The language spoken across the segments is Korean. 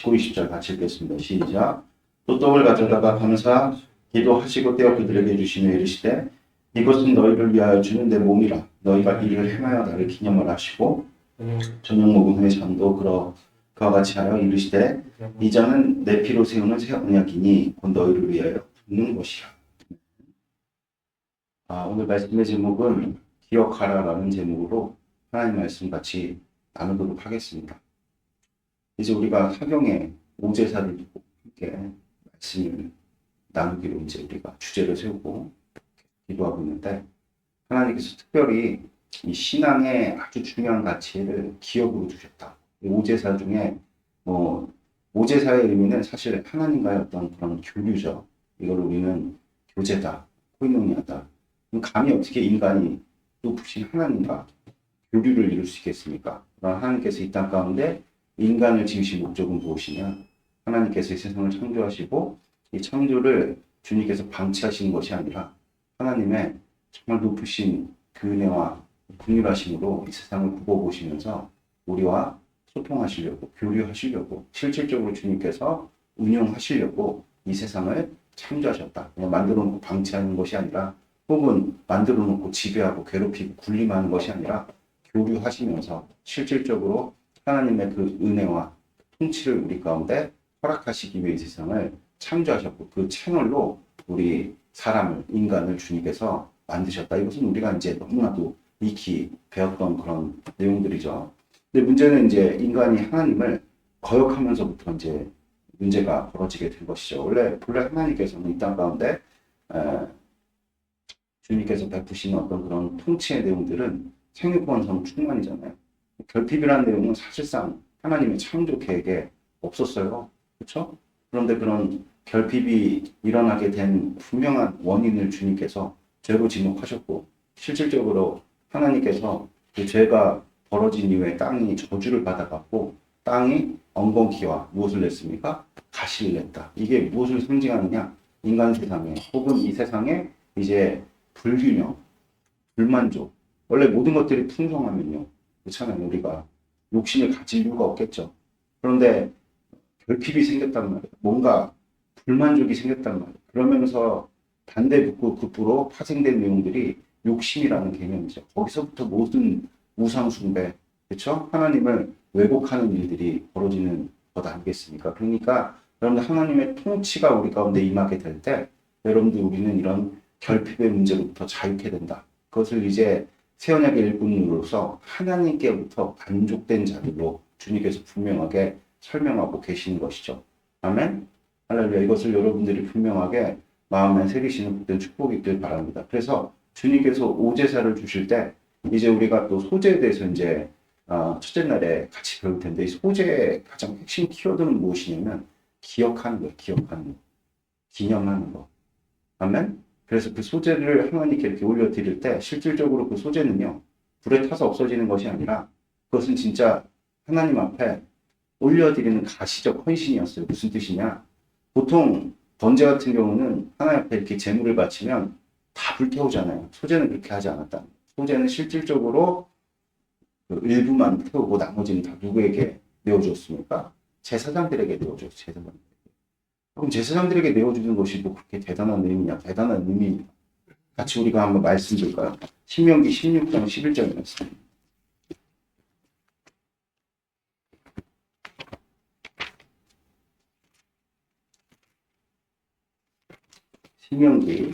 19, 20절 같이 읽겠습니다. 시작. 또 떡을 가져다가 감사 기도하시고 떼어 그들에게 주시며 이르시되 이것은 너희를 위하여 주는 내 몸이라. 너희가 이를 행하여 나를 기념을 하시고 저녁 먹은 후에 잠도 그와 같이 하여 이르시되 이 잔은 내 피로 세우는 새 언약이니 곧 너희를 위하여 붓는 것이라. 오늘 말씀의 제목은 기억하라라는 제목으로 하나님 말씀 같이 나누도록 하겠습니다. 이제 우리가 사경의 오제사를 두고 함께 말씀을 나누기로 이제 우리가 주제를 세우고 기도하고 있는데, 하나님께서 특별히 이 신앙의 아주 중요한 가치를 기억으로 주셨다. 오제사 중에 오제사의 의미는 사실 하나님과의 어떤 그런 교류죠. 이걸 우리는 교제다, 코이노니아다. 감히 어떻게 인간이 높으신 하나님과 교류를 이룰 수 있겠습니까? 하나님께서 이 땅 가운데 인간을 지으신 목적은 무엇이냐? 하나님께서 이 세상을 창조하시고 이 창조를 주님께서 방치하시는 것이 아니라 하나님의 정말 높으신 그 은혜와 긍휼하심으로 이 세상을 굽어보시면서 우리와 소통하시려고, 교류하시려고, 실질적으로 주님께서 운영하시려고 이 세상을 창조하셨다. 그냥 만들어 놓고 방치하는 것이 아니라, 혹은 만들어 놓고 지배하고 괴롭히고 군림하는 것이 아니라 교류하시면서 실질적으로 하나님의 그 은혜와 통치를 우리 가운데 허락하시기 위해 이 세상을 창조하셨고, 그 채널로 우리 사람을, 인간을 주님께서 만드셨다. 이것은 우리가 이제 너무나도 익히 배웠던 그런 내용들이죠. 근데 문제는 이제 인간이 하나님을 거역하면서부터 이제 문제가 벌어지게 된 것이죠. 본래 하나님께서는 이 땅 가운데 주님께서 베푸시는 어떤 그런 통치의 내용들은 생육번성 충만이잖아요. 결핍이라는 내용은 사실상 하나님의 창조 계획에 없었어요. 그렇죠? 그런데 그런 결핍이 일어나게 된 분명한 원인을 주님께서 죄로 지목하셨고, 실질적으로 하나님께서 그 죄가 벌어진 이후에 땅이 저주를 받아갔고, 땅이 엉겅퀴와 무엇을 냈습니까? 가시를 냈다. 이게 무엇을 상징하느냐? 인간 세상에, 혹은 이 세상에 이제 불균형, 불만족. 원래 모든 것들이 풍성하면요, 그렇잖아요. 우리가 욕심을 가질 이유가 없겠죠. 그런데 결핍이 생겼단 말이에요. 뭔가 불만족이 생겼단 말이에요. 그러면서 반대급부로 파생된 내용들이 욕심이라는 개념이죠. 거기서부터 모든 우상숭배, 그렇죠? 하나님을 왜곡하는 일들이 벌어지는 것 아니겠습니까? 그러니까 여러분들, 하나님의 통치가 우리 가운데 임하게 될 때 여러분들, 우리는 이런 결핍의 문제로부터 자유케 된다. 그것을 이제 새 언약의 일꾼으로서 하나님께부터 반족된 자들로 주님께서 분명하게 설명하고 계시는 것이죠. 아멘. 할렐루야. 이것을 여러분들이 분명하게 마음에 새기시는 복된 축복이 있길 바랍니다. 그래서 주님께서 오제사를 주실 때 이제 우리가 또 소제에 대해서 이제 첫째 날에 같이 배울 텐데, 이 소제의 가장 핵심 키워드는 무엇이냐면 기억하는 거예요. 기억하는 거. 기념하는 거. 아멘. 그래서 그 소제를 하나님께 이렇게 올려드릴 때 실질적으로 그 소제는요, 불에 타서 없어지는 것이 아니라 그것은 진짜 하나님 앞에 올려드리는 가시적 헌신이었어요. 무슨 뜻이냐? 보통 번제 같은 경우는 하나님 앞에 이렇게 제물을 바치면 다 불태우잖아요. 소제는 그렇게 하지 않았다. 소제는 실질적으로 그 일부만 태우고 나머지는 다 누구에게 내어주었습니까? 제사장들에게 내어줬어요. 제사장들. 그럼 제사장들에게 내어주는 것이 뭐 그렇게 대단한 의미냐? 대단한 의미입니다. 같이 우리가 한번 말씀 볼까요? 신명기 16장 11절 말씀. 신명기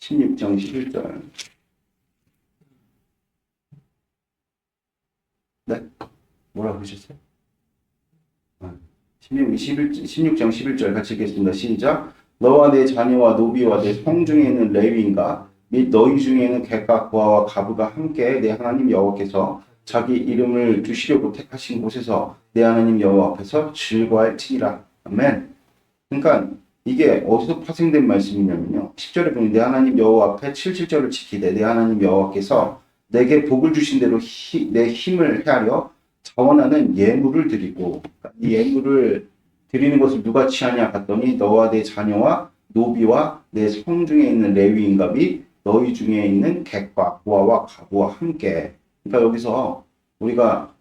16장 11절. 네? 뭐라고 하셨어요? 신명기 16장 11절 같이 읽겠습니다. 시작. 너와 내 자녀와 노비와 내 성 중에 있는 레위인가 및 너희 중에는 객과 고아와 가부가 함께 내 하나님 여호와께서 자기 이름을 두시려고 택하신 곳에서 내 하나님 여호와 앞에서 즐거워할지니라. 아멘. 그러니까 이게 어디서 파생된 말씀이냐면요, 10절에 보면 내 하나님 여호와 앞에 7절을 지키되 내 하나님 여호와께서 내게 복을 주신 대로 내 힘을 헤아려 자원하는 예물을 드리고, 이 예물을 드리는 것을 누가 취하냐 갔더니 너와 내 자녀와 노비와 내 성 중에 있는 레위인가 및 너희 중에 있는 객과 고아와 가부와 함께. 그러니까 여기서 우리가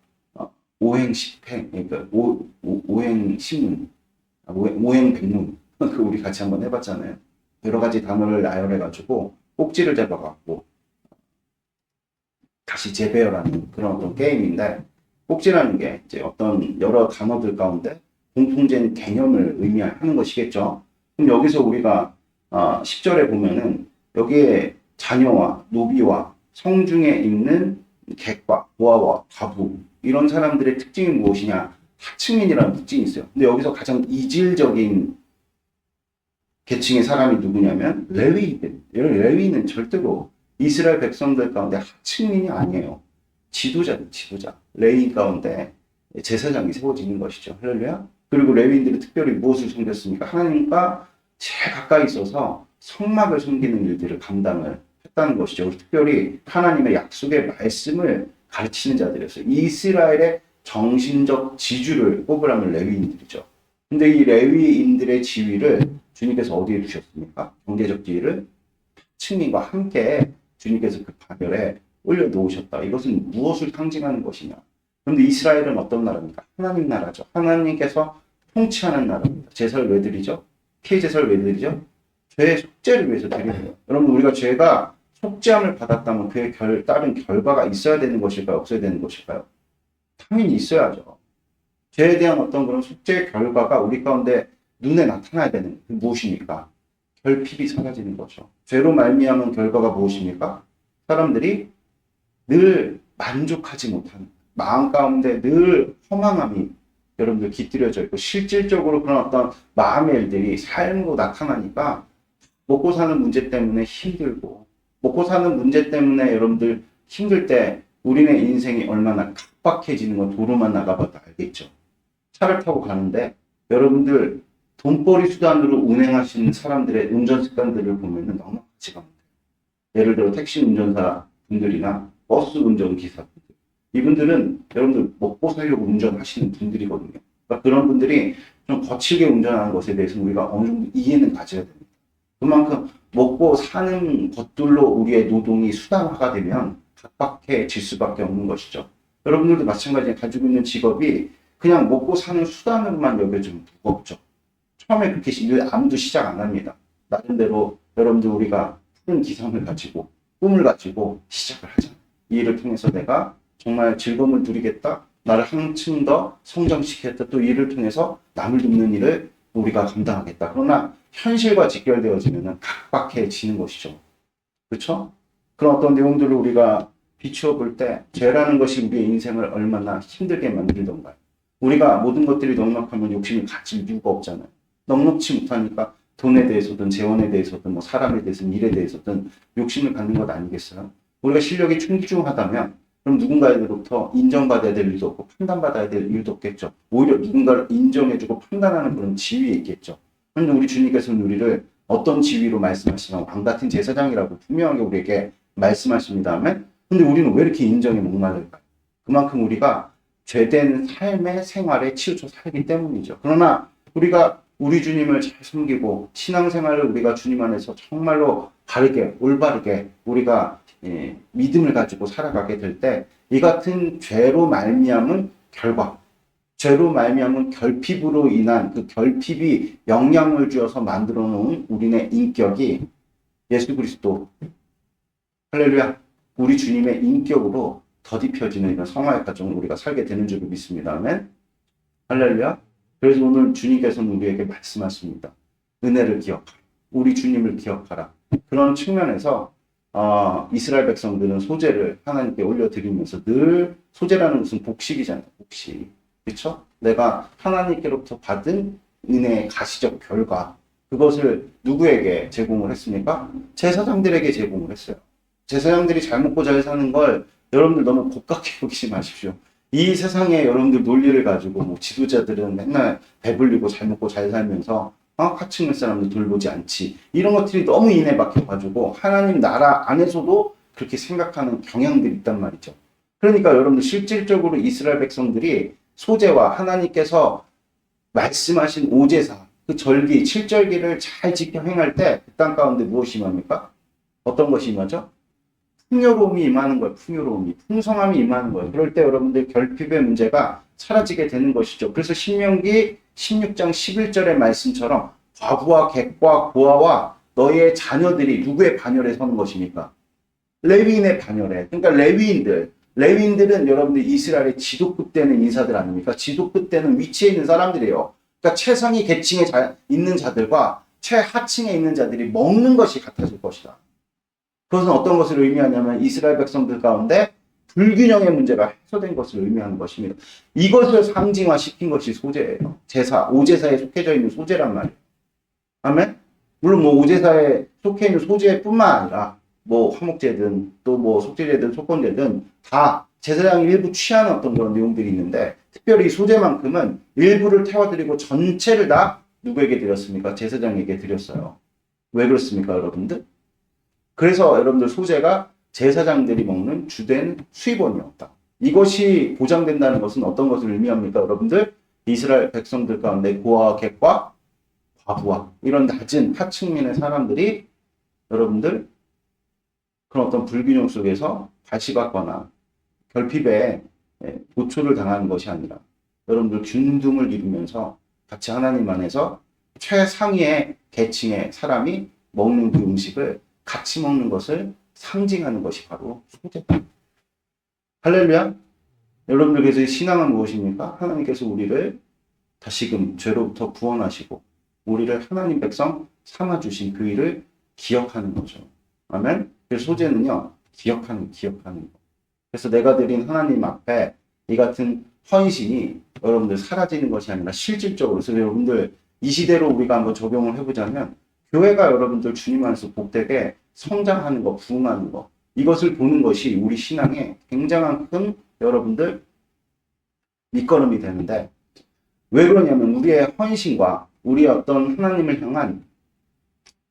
오행십행, 그러니까 오행신문, 오행백문, 그 우리 같이 한번 해봤잖아요. 여러 가지 단어를 나열해가지고 꼭지를 잡아갖고 다시 재배열하는 그런 어떤 게임인데, 꼭지라는 게 이제 어떤 여러 단어들 가운데 공통된 개념을 의미하는 것이겠죠. 그럼 여기서 우리가 10절에 보면은 여기에 자녀와 노비와 성중에 있는 객과 고아와 과부 이런 사람들의 특징이 무엇이냐? 하층민이라는 특징이 있어요. 근데 여기서 가장 이질적인 계층의 사람이 누구냐면 레위인들. 레위인은 절대로 이스라엘 백성들 가운데 하층민이 아니에요. 지도자들, 지도자. 레위인 가운데 제사장이 세워지는 것이죠. 할렐루야. 그리고 레위인들이 특별히 무엇을 섬겼습니까? 하나님과 제일 가까이 있어서 성막을 섬기는 일들을 감당을 했다는 것이죠. 특별히 하나님의 약속의 말씀을 가르치는 자들이었어요. 이스라엘의 정신적 지주를 꼽으라면 레위인들이죠. 근데 이 레위인들의 지위를 주님께서 어디에 두셨습니까? 경제적 지위를 측민과 함께 주님께서 그 파별에 올려놓으셨다. 이것은 무엇을 상징하는 것이냐? 그런데 이스라엘은 어떤 나라입니까? 하나님 나라죠. 하나님께서 통치하는 나라입니다. 제사를 왜 드리죠? 제사를 왜 드리죠? 죄의 속죄를 위해서 드리는 거예요. 여러분, 우리가 죄가 속죄함을 받았다면 그에 따른 결과가 있어야 되는 것일까요? 없어야 되는 것일까요? 당연히 있어야죠. 죄에 대한 어떤 그런 속죄의 결과가 우리 가운데 눈에 나타나야 되는 게 무엇입니까? 결핍이 사라지는 거죠. 죄로 말미암은 결과가 무엇입니까? 사람들이 늘 만족하지 못하는 마음 가운데 늘 허망함이 여러분들 깃들여져 있고, 실질적으로 그런 어떤 마음의 일들이 삶으로 나타나니까 먹고 사는 문제 때문에 힘들고, 먹고 사는 문제 때문에 여러분들 힘들 때 우리네 인생이 얼마나 각박해지는 건 도로만 나가봐도 알겠죠. 차를 타고 가는데 여러분들 돈벌이 수단으로 운행하시는 사람들의 운전 습관들을 보면은 너무 같이 갑니다. 예를 들어 택시 운전사 분들이나 버스 운전기사분들, 이분들은 여러분들 먹고 살려고 운전하시는 분들이거든요. 그러니까 그런 분들이 좀 거칠게 운전하는 것에 대해서는 우리가 어느 정도 이해는 가져야 됩니다. 그만큼 먹고 사는 것들로 우리의 노동이 수단화가 되면 각박해질 수밖에 없는 것이죠. 여러분들도 마찬가지로 가지고 있는 직업이 그냥 먹고 사는 수단으로만 여겨지면 무겁죠. 처음에 그렇게 아무도 시작 안 합니다. 나름대로 여러분들 우리가 푸른 기상을 가지고 꿈을 가지고 시작을 하잖아요. 이 일을 통해서 내가 정말 즐거움을 누리겠다. 나를 한층 더 성장시키겠다. 또 이 일을 통해서 남을 돕는 일을 우리가 감당하겠다. 그러나 현실과 직결되어지면 각박해지는 것이죠. 그렇죠? 그런 어떤 내용들을 우리가 비추어 볼 때 죄라는 것이 우리의 인생을 얼마나 힘들게 만들던가요. 우리가 모든 것들이 넉넉하면 욕심을 가질 이유가 없잖아요. 넉넉지 못하니까 돈에 대해서든 재원에 대해서든 뭐 사람에 대해서든 일에 대해서든 욕심을 갖는 것 아니겠어요? 우리가 실력이 충중하다면 그럼 누군가에게로부터 인정받아야 될 일도 없고 판단받아야 될 일도 없겠죠. 오히려 누군가를 인정해주고 판단하는 그런 지위에 있겠죠. 그런데 우리 주님께서는 우리를 어떤 지위로 말씀하시면 왕같은 제사장이라고 분명하게 우리에게 말씀하십니다만, 근데 우리는 왜 이렇게 인정에 목마를까요? 그만큼 우리가 죄된 삶의 생활에 치우쳐 살기 때문이죠. 그러나 우리가 우리 주님을 잘 섬기고 신앙생활을 우리가 주님 안에서 정말로 바르게 올바르게 우리가 믿음을 가지고 살아가게 될 때 이 같은 죄로 말미암은 결과, 죄로 말미암은 결핍으로 인한 그 결핍이 영향을 주어서 만들어 놓은 우리네 인격이 예수 그리스도, 할렐루야, 우리 주님의 인격으로 더딥혀지는 이런 성화의 과정을 우리가 살게 되는 줄을 믿습니다. 아멘. 할렐루야. 그래서 오늘 주님께서는 우리에게 말씀하십니다. 은혜를 기억하라. 우리 주님을 기억하라. 그런 측면에서 이스라엘 백성들은 소제를 하나님께 올려드리면서 늘 소제라는 것은 복식이잖아요. 복식. 그렇죠? 내가 하나님께로부터 받은 은혜의 가시적 결과, 그것을 누구에게 제공을 했습니까? 제사장들에게 제공을 했어요. 제사장들이 잘 먹고 잘 사는 걸 여러분들 너무 곱깝게 여기지 마십시오. 이 세상에 여러분들 논리를 가지고 뭐 지도자들은 맨날 배불리고 잘 먹고 잘 살면서 하층민 사람들 돌보지 않지, 이런 것들이 너무 인해 박혀가지고 하나님 나라 안에서도 그렇게 생각하는 경향들이 있단 말이죠. 그러니까 여러분들 실질적으로 이스라엘 백성들이 소제와 하나님께서 말씀하신 오제사, 그 절기, 7절기를 잘 지켜 행할 때 그 땅 가운데 무엇이 임합니까? 어떤 것이 임하죠? 풍요로움이 임하는 거예요. 풍요로움이. 풍성함이 임하는 거예요. 그럴 때 여러분들 결핍의 문제가 사라지게 되는 것이죠. 그래서 신명기 16장 11절의 말씀처럼 과부와 객과 고아와 너희의 자녀들이 누구의 반열에 서는 것입니까? 레위인의 반열에. 그러니까 레위인들은 여러분들 이스라엘의 지도급 되는 인사들 아닙니까? 지도급 되는 위치에 있는 사람들이에요. 그러니까 최상위 계층에 있는 자들과 최하층에 있는 자들이 먹는 것이 같아질 것이다. 그것은 어떤 것을 의미하냐면 이스라엘 백성들 가운데 불균형의 문제가 해소된 것을 의미하는 것입니다. 이것을 상징화시킨 것이 소제예요. 제사, 오제사에 속해져 있는 소제란 말이에요. 아멘? 물론 뭐 오제사에 속해 있는 소제뿐만 아니라 뭐 화목제든 또 뭐 속죄제든 속건제든 다 제사장이 일부 취하는 어떤 그런 내용들이 있는데 특별히 소제만큼은 일부를 태워드리고 전체를 다 누구에게 드렸습니까? 제사장에게 드렸어요. 왜 그렇습니까, 여러분들? 그래서 여러분들 소제가 제사장들이 먹는 주된 수입원이었다. 이것이 보장된다는 것은 어떤 것을 의미합니까, 여러분들? 이스라엘 백성들 가운데 고아와 객과 과부와 이런 낮은 하층민의 사람들이 여러분들 그런 어떤 불균형 속에서 발시받거나 결핍에 도초를 당하는 것이 아니라 여러분들 균등을 이루면서 같이 하나님 안에서 최상위의 계층의 사람이 먹는 그 음식을 같이 먹는 것을 상징하는 것이 바로 소제다. 할렐루야. 여러분들께서 신앙은 무엇입니까? 하나님께서 우리를 다시금 죄로부터 구원하시고 우리를 하나님 백성 삼아주신 그 일을 기억하는 거죠. 아멘. 그래서 소제는요, 기억하는 거. 그래서 내가 드린 하나님 앞에 이 같은 헌신이 여러분들 사라지는 것이 아니라 실질적으로, 그래서 여러분들 이 시대로 우리가 한번 적용을 해보자면 교회가 여러분들 주님 안에서 복되게 성장하는 거, 부흥하는 거, 이것을 보는 것이 우리 신앙에 굉장한 큰 여러분들 밑거름이 되는데 왜 그러냐면 우리의 헌신과 우리의 어떤 하나님을 향한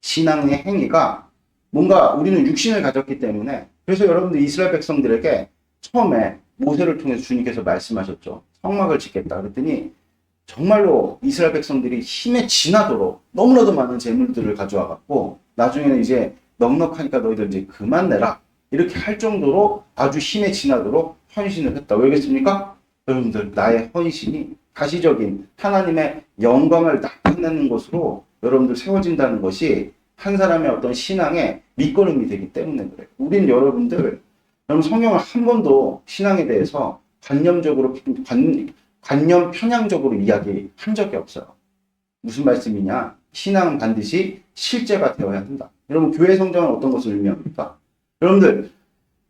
신앙의 행위가 뭔가 우리는 육신을 가졌기 때문에 그래서 여러분들 이스라엘 백성들에게 처음에 모세를 통해서 주님께서 말씀하셨죠. 성막을 짓겠다. 그랬더니 정말로 이스라엘 백성들이 힘에 지나도록 너무나도 많은 재물들을 가져와 갖고 나중에는 이제 넉넉하니까 너희들 이제 그만 내라. 이렇게 할 정도로 아주 힘에 지나도록 헌신을 했다. 왜겠습니까? 여러분들 나의 헌신이 가시적인 하나님의 영광을 나타내는 것으로 여러분들 세워진다는 것이 한 사람의 어떤 신앙의 밑거름이 되기 때문에 그래요. 우린 여러분 성경을 한 번도 신앙에 대해서 관념 편향적으로 이야기한 적이 없어요. 무슨 말씀이냐? 신앙은 반드시 실제가 되어야 된다. 여러분 교회 성장은 어떤 것을 의미합니까? 여러분들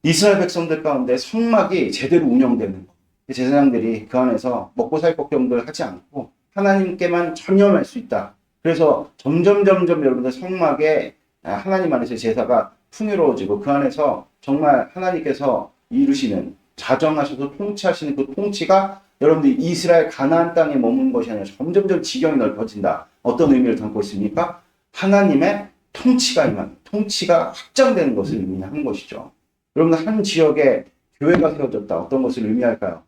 이스라엘 백성들 가운데 성막이 제대로 운영되는 것. 제사장들이 그 안에서 먹고 살 걱정들 하지 않고 하나님께만 전념할 수 있다. 그래서 점점 여러분들 성막에 하나님 안에서 제사가 풍요로워지고 그 안에서 정말 하나님께서 이루시는 자정하셔서 통치하시는 그 통치가 여러분들 이스라엘 가나안 땅에 머무는 것이 아니라 점점 지경이 넓어진다. 어떤 의미를 담고 있습니까? 하나님의 통치가 확장되는 것을 의미하는 것이죠. 여러분 한 지역에 교회가 세워졌다. 어떤 것을 의미할까요?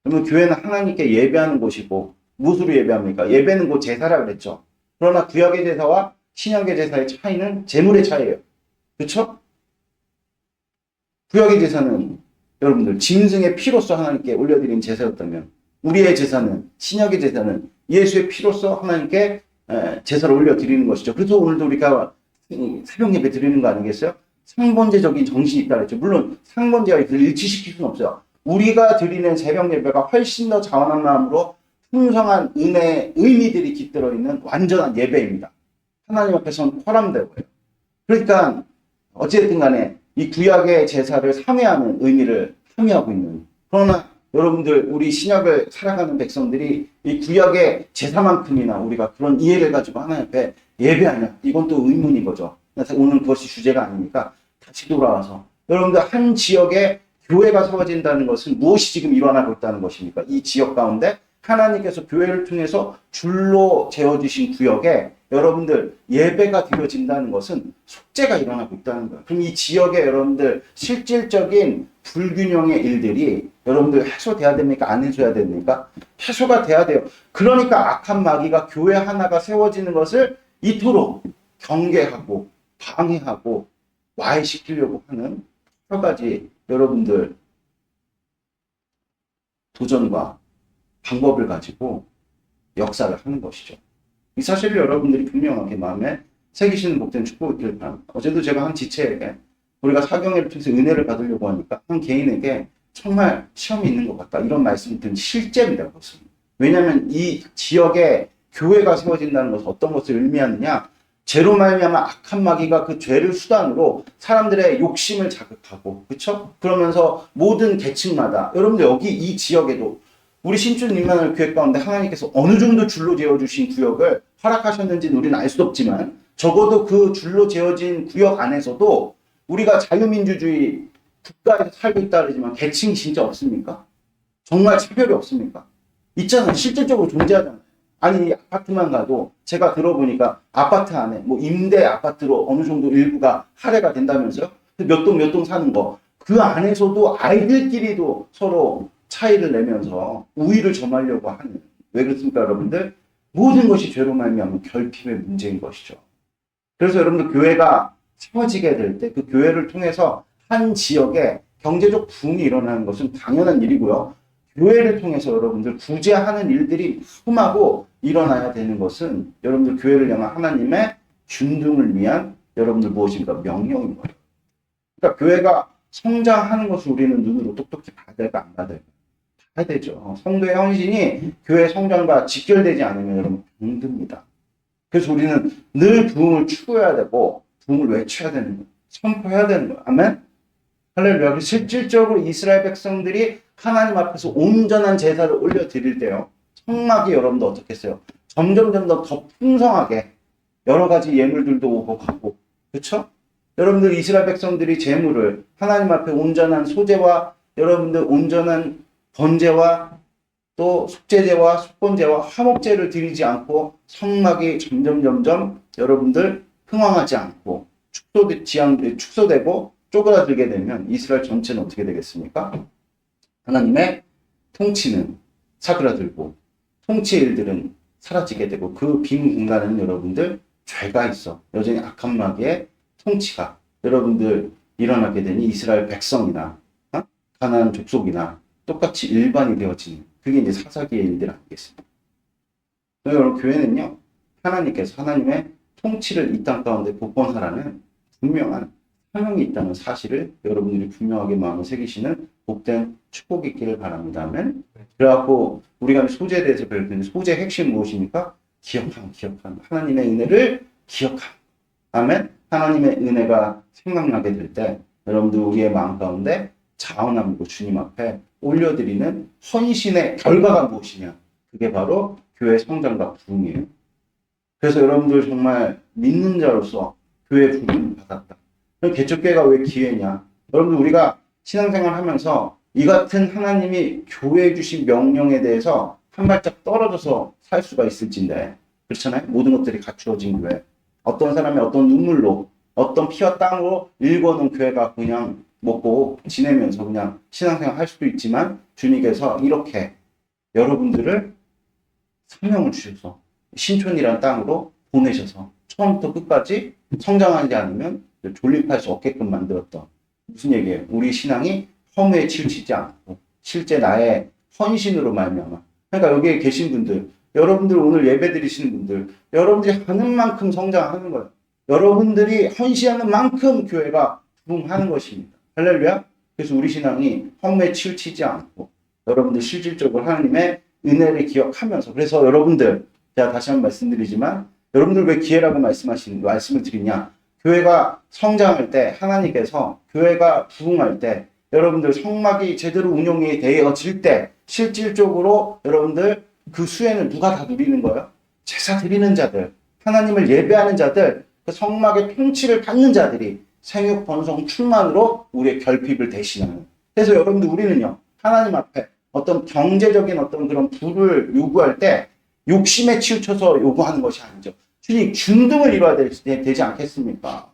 여러분 교회는 하나님께 예배하는 곳이고 무엇으로 예배합니까? 예배는 곧 제사라 그랬죠. 그러나 구약의 제사와 신약의 제사의 차이는 제물의 차이예요. 그렇죠? 구약의 제사는 여러분들 짐승의 피로써 하나님께 올려드린 제사였다면 우리의 제사는 신약의 제사는 예수의 피로써 하나님께 제사를 올려드리는 것이죠. 그래서 오늘도 우리가 새벽 예배 드리는 거 아니겠어요? 상번제적인 정신이 있다 그랬죠. 물론 상번제와 일치시킬 수는 없어요. 우리가 드리는 새벽 예배가 훨씬 더 자원한 마음으로 풍성한 은혜의 의미들이 깃들어 있는 완전한 예배입니다. 하나님 앞에서는 포함되고요. 그러니까 어쨌든 간에 이 구약의 제사를 참여하는 의미를 함의하고 있는, 그러나 여러분들 우리 신약을 살아가는 백성들이 이 구약의 제사만큼이나 우리가 그런 이해를 가지고 하나님 앞에 예배하냐, 이건 또 의문인 거죠. 오늘 그것이 주제가 아니니까 다시 돌아와서 여러분들 한 지역에 교회가 세워진다는 것은 무엇이 지금 일어나고 있다는 것입니까? 이 지역 가운데 하나님께서 교회를 통해서 줄로 재어주신 구역에 여러분들 예배가 드려진다는 것은 속죄가 일어나고 있다는 거예요. 그럼 이 지역에 여러분들 실질적인 불균형의 일들이 여러분들 해소돼야 됩니까? 안 해소해야 됩니까? 해소가 돼야 돼요. 그러니까 악한 마귀가 교회 하나가 세워지는 것을 이토록 경계하고 방해하고 와해시키려고 하는 가지 여러분들 도전과 방법을 가지고 역사를 하는 것이죠. 이 사실을 여러분들이 분명하게 마음에 새기시는 복된 축복이 있기를 바랍니다. 어제도 제가 한 지체에게 우리가 사경회를 통해서 은혜를 받으려고 하니까 한 개인에게 정말 시험이 있는 것 같다. 이런 말씀을 드린 실제입니다. 그것은. 왜냐하면 이 지역에 교회가 세워진다는 것은 어떤 것을 의미하느냐. 죄로 말미암아 악한 마귀가 그 죄를 수단으로 사람들의 욕심을 자극하고, 그렇죠? 그러면서 모든 계층마다 여러분들 여기 이 지역에도 우리 신촌 임마누엘 교회 가운데 하나님께서 어느 정도 줄로 재어주신 구역을 허락하셨는지는 우리는 알 수 없지만 적어도 그 줄로 재어진 구역 안에서도 우리가 자유민주주의 국가에서 살고 있다 그러지만 계층이 진짜 없습니까? 정말 차별이 없습니까? 있잖아요. 실질적으로 존재하잖아요. 아니 아파트만 가도 제가 들어보니까 아파트 안에 뭐 임대 아파트로 어느 정도 일부가 할애가 된다면서요? 몇 동 사는 거. 그 안에서도 아이들끼리도 서로 차이를 내면서 우위를 점하려고 하는. 왜 그렇습니까, 여러분들? 모든 것이 죄로 말미암은 결핍의 문제인 것이죠. 그래서 여러분들 교회가 세워지게 될 때 그 교회를 통해서 한 지역에 경제적 부흥이 일어나는 것은 당연한 일이고요. 교회를 통해서 여러분들 구제하는 일들이 흠하고 일어나야 되는 것은 여러분들 교회를 향한 하나님의 균등을 위한 여러분들 무엇인가 명령인 거예요. 그러니까 교회가 성장하는 것을 우리는 눈으로 똑똑히 봐야 될까 안 봐야 될까? 봐야 되죠. 성도의 헌신이 교회 성장과 직결되지 않으면 여러분 병듭니다. 그래서 우리는 늘 부흥을 추구해야 되고 부흥을 외쳐야 되는 거예요. 선포해야 되는 거예요. 아멘? 할렐루야. 실질적으로 이스라엘 백성들이 하나님 앞에서 온전한 제사를 올려드릴 때요. 성막이 여러분들 어떻게 했어요? 점점 더 풍성하게 여러 가지 예물들도 오고 가고. 그렇죠? 여러분들 이스라엘 백성들이 제물을 하나님 앞에 온전한 소제와 여러분들 온전한 번제와 또 숙제제와 속건제와 화목제를 드리지 않고 성막이 점점 여러분들 흥황하지 않고 축소되고 쪼그라들게 되면 이스라엘 전체는 어떻게 되겠습니까? 하나님의 통치는 사그라들고 통치의 일들은 사라지게 되고 그 빈 공간에는 여러분들 죄가 있어 여전히 악한 마귀의 통치가 여러분들 일어나게 되니 이스라엘 백성이나 가나안 족속이나 똑같이 일반이 되어지는 그게 이제 사사기의 일들 아니겠습니까? 여러분 교회는요 하나님께서 하나님의 통치를 이 땅 가운데 복권하라는 분명한 사명이 있다는 사실을 여러분들이 분명하게 마음에 새기시는 복된 축복이 있기를 바랍니다. 아멘. 그래갖고 우리가 소재에 대해서 배울 텐데 소재의 핵심 무엇입니까? 기억함. 하나님의 은혜를 기억함. 아멘. 하나님의 은혜가 생각나게 될 때 여러분들 우리의 마음 가운데 자원함이고 주님 앞에 올려드리는 헌신의 결과가 무엇이냐? 그게 바로 교회 성장과 부흥이에요. 그래서 여러분들 정말 믿는 자로서 교회 부흥을 받았다. 개척교회가 왜 기회냐? 여러분들 우리가 신앙생활 하면서 이 같은 하나님이 교회에 주신 명령에 대해서 한 발짝 떨어져서 살 수가 있을진데 그렇잖아요? 모든 것들이 갖추어진 교회. 어떤 사람이 어떤 눈물로 어떤 피와 땀으로 일궈놓은 교회가 그냥 먹고 지내면서 그냥 신앙생활 할 수도 있지만 주님께서 이렇게 여러분들을 사명을 주셔서 신촌이라는 땅으로 보내셔서 처음부터 끝까지 성장하지 않으면 존립할 수 없게끔 만들었던 무슨 얘기예요? 우리 신앙이 허무에 치우치지 않고 실제 나의 헌신으로 말미암아 그러니까 여기에 계신 분들 여러분들 오늘 예배 드리시는 분들 여러분들이 하는 만큼 성장하는 거예요. 여러분들이 헌신하는 만큼 교회가 부흥하는 것입니다. 할렐루야. 그래서 우리 신앙이 허무에 치우치지 않고 여러분들 실질적으로 하나님의 은혜를 기억하면서 그래서 여러분들 제가 다시 한번 말씀드리지만 여러분들 왜 기회라고 말씀을 드리냐? 교회가 성장할 때 하나님께서 교회가 부흥할 때 여러분들 성막이 제대로 운영이 되어질 때 실질적으로 여러분들 그 수혜는 누가 다 누리는 거예요? 제사 드리는 자들, 하나님을 예배하는 자들, 그 성막의 통치를 받는 자들이 생육 번성 충만으로 우리의 결핍을 대신하는. 그래서 여러분들 우리는요 하나님 앞에 어떤 경제적인 어떤 그런 부를 요구할 때 욕심에 치우쳐서 요구하는 것이 아니죠. 주님 균등을 이루어야 되지 않겠습니까?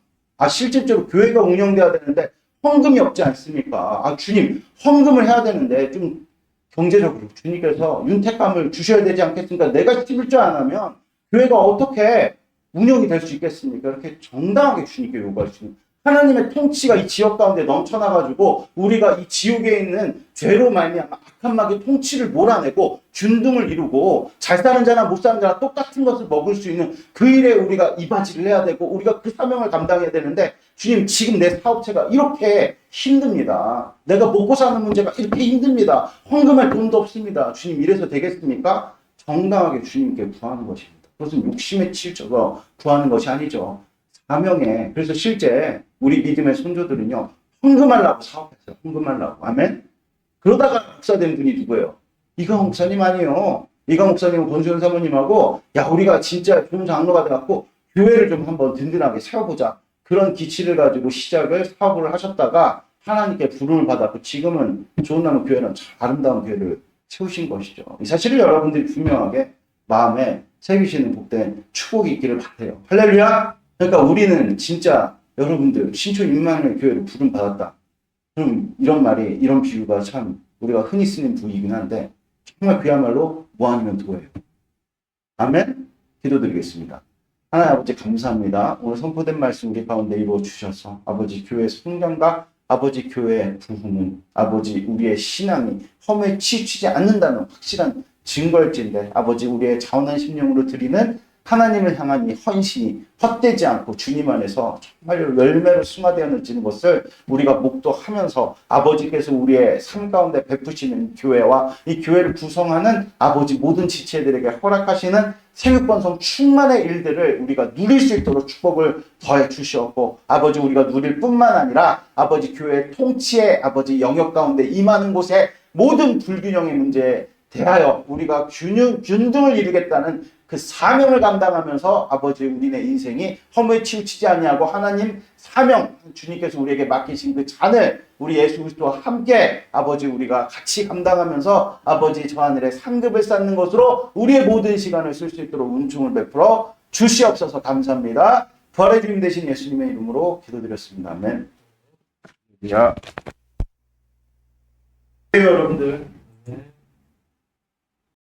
실질적으로 교회가 운영돼야 되는데 헌금이 없지 않습니까? 주님 헌금을 해야 되는데 좀 경제적으로 주님께서 윤택감을 주셔야 되지 않겠습니까? 내가 11조 안 하면 교회가 어떻게 운영이 될 수 있겠습니까? 이렇게 정당하게 주님께 요구할 수 있는 하나님의 통치가 이 지역 가운데 넘쳐나가지고 우리가 이 지옥에 있는 죄로 말미암아 악한 마귀의 통치를 몰아내고 균등을 이루고 잘 사는 자나 못 사는 자나 똑같은 것을 먹을 수 있는 그 일에 우리가 이바지를 해야 되고 우리가 그 사명을 감당해야 되는데 주님 지금 내 사업체가 이렇게 힘듭니다. 내가 먹고 사는 문제가 이렇게 힘듭니다. 헌금할 돈도 없습니다. 주님 이래서 되겠습니까? 정당하게 주님께 구하는 것입니다. 그것은 욕심에 치우쳐서 구하는 것이 아니죠. 사명에. 그래서 실제 우리 믿음의 선조들은요. 헌금하려고 사업했어요. 헌금하려고. 아멘. 그러다가 목사된 분이 누구예요? 이강 목사님 아니에요. 이강 목사님은 권수현 사모님하고 야 우리가 진짜 좋은 장로가 돼갖고 교회를 좀 한번 든든하게 세워보자. 그런 기치를 가지고 시작을 사업을 하셨다가 하나님께 부름을 받았고 지금은 좋은 나무 교회는 참 아름다운 교회를 세우신 것이죠. 이 사실을 여러분들이 분명하게 마음에 새기시는 복된 축복이 있기를 바라요. 할렐루야! 그러니까 우리는 진짜 여러분들 신촌 임마누엘 교회를 부름 받았다. 그럼 이런 말이 이런 비유가 참 우리가 흔히 쓰는 부위이긴 한데 정말 그야말로 무한이면 도예요. 아멘. 기도드리겠습니다. 하나님 아버지 감사합니다. 오늘 선포된 말씀 우리 가운데 이루어 주셔서 아버지 교회 성장과 아버지 교회의 부흥은 아버지 우리의 신앙이 험에 치우치지 않는다는 확실한 증거일진데 아버지 우리의 자원한 심령으로 드리는 하나님을 향한 이 헌신이 헛되지 않고 주님 안에서 정말 열매로 승화되어지는 것을 우리가 목도하면서 아버지께서 우리의 삶 가운데 베푸시는 교회와 이 교회를 구성하는 아버지 모든 지체들에게 허락하시는 생육번성 충만의 일들을 우리가 누릴 수 있도록 축복을 더해 주시었고 아버지 우리가 누릴 뿐만 아니라 아버지 교회의 통치의 아버지 영역 가운데 임하는 곳에 모든 불균형의 문제에 대하여 우리가 균등을 이루겠다는 그 사명을 감당하면서 아버지 우리네 인생이 허무에 치우치지 아니하고 하나님 사명 주님께서 우리에게 맡기신 그 잔을 우리 예수 그리스도와 함께 아버지 우리가 같이 감당하면서 아버지 저 하늘에 상급을 쌓는 것으로 우리의 모든 시간을 쓸 수 있도록 은총을 베풀어 주시옵소서. 감사합니다. 부활의 주님 되신 예수님의 이름으로 기도드렸습니다. 아멘. 야. 여러분들